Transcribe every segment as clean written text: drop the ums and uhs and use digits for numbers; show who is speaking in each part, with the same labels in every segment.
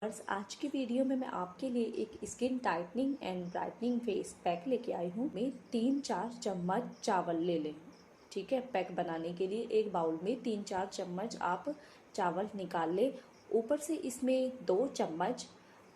Speaker 1: बस आज की वीडियो में मैं आपके लिए एक skin tightening and brightening face pack लेके आई हूँ। मैं 3-4 चम्मच चावल ले लें। ठीक है, पैक बनाने के लिए एक बाउल में 3-4 चम्मच आप चावल निकाल लें। ऊपर से इसमें 2 चम्मच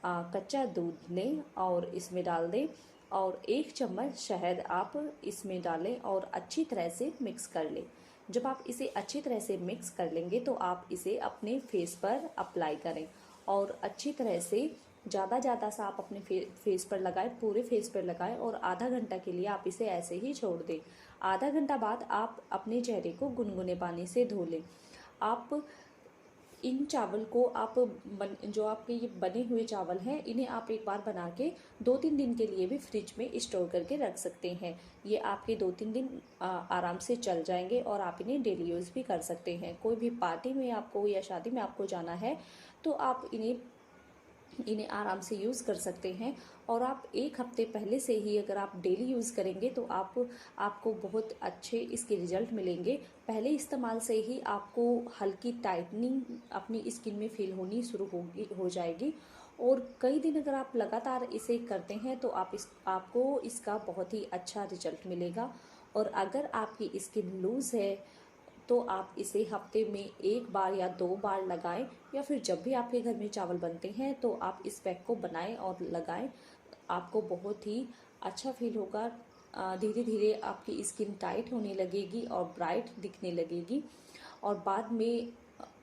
Speaker 1: कच्चा दूध लें और इसमें डाल दें और 1 चम्मच शहद आप इसमें डालें और अच्छी तरह से मिक्स कर लें। जब आप इसे अच्छी तरह से मिक्स कर लेंगे तो आप इसे अपने फेस पर अप्लाई करें और अच्छी तरह से ज़्यादा सा आप अपने फेस पर लगाएं, पूरे फेस पर लगाएं और आधा घंटा के लिए आप इसे ऐसे ही छोड़ दें। आधा घंटा बाद आप अपने चेहरे को गुनगुने पानी से धो लें। आप इन चावल को जो आपके ये बने हुए चावल हैं, इन्हें आप एक बार बना के 2-3 दिन के लिए भी फ्रिज में स्टोर करके रख सकते हैं। ये आपके 2-3 दिन आराम से चल जाएंगे और आप इन्हें डेली यूज़ भी कर सकते हैं। कोई भी पार्टी में आपको या शादी में आपको जाना है तो आप इन्हें आराम से यूज़ कर सकते हैं। और आप 1 हफ्ते पहले से ही अगर आप डेली यूज़ करेंगे तो आपको बहुत अच्छे इसके रिजल्ट मिलेंगे। पहले इस्तेमाल से ही आपको हल्की टाइटनिंग अपनी स्किन में फील होनी शुरू हो जाएगी और कई दिन अगर आप लगातार इसे करते हैं तो आपको इसका बहुत ही अच्छा रिजल्ट मिलेगा। और अगर आपकी स्किन लूज़ है तो आप इसे हफ्ते में 1 बार या 2 बार लगाएं या फिर जब भी आपके घर में चावल बनते हैं तो आप इस पैक को बनाएं और लगाएं। आपको बहुत ही अच्छा फील होगा। धीरे धीरे आपकी स्किन टाइट होने लगेगी और ब्राइट दिखने लगेगी। और बाद में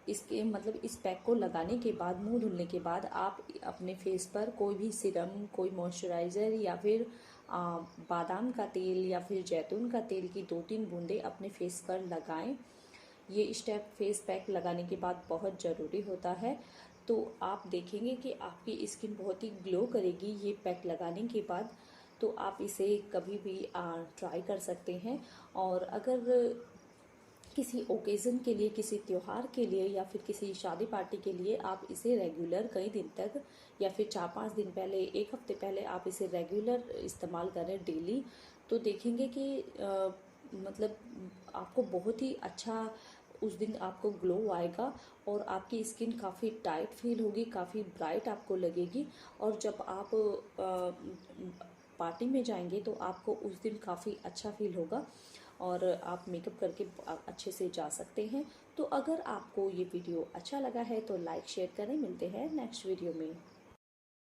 Speaker 1: इस पैक को लगाने के बाद, मुंह धुलने के बाद आप अपने फेस पर कोई भी सीरम, कोई मॉइस्चराइज़र या फिर बादाम का तेल या फिर जैतून का तेल की 2-3 बूंदें अपने फेस पर लगाएं। ये स्टेप फेस पैक लगाने के बाद बहुत ज़रूरी होता है। तो आप देखेंगे कि आपकी स्किन बहुत ही ग्लो करेगी ये पैक लगाने के बाद। तो आप इसे कभी भी ट्राई कर सकते हैं। और अगर किसी ओकेज़न के लिए, किसी त्यौहार के लिए या फिर किसी शादी पार्टी के लिए आप इसे रेगुलर कई दिन तक या फिर 4-5 दिन पहले, 1 हफ्ते पहले आप इसे रेगुलर इस्तेमाल करें डेली, तो देखेंगे कि मतलब आपको बहुत ही अच्छा उस दिन आपको ग्लो आएगा और आपकी स्किन काफ़ी टाइट फील होगी, काफ़ी ब्राइट आपको लगेगी। और जब आप पार्टी में जाएंगे तो आपको उस दिन काफ़ी अच्छा फील होगा और आप मेकअप करके अच्छे से जा सकते हैं। तो अगर आपको ये वीडियो अच्छा लगा है तो लाइक शेयर करें। मिलते हैं नेक्स्ट वीडियो में।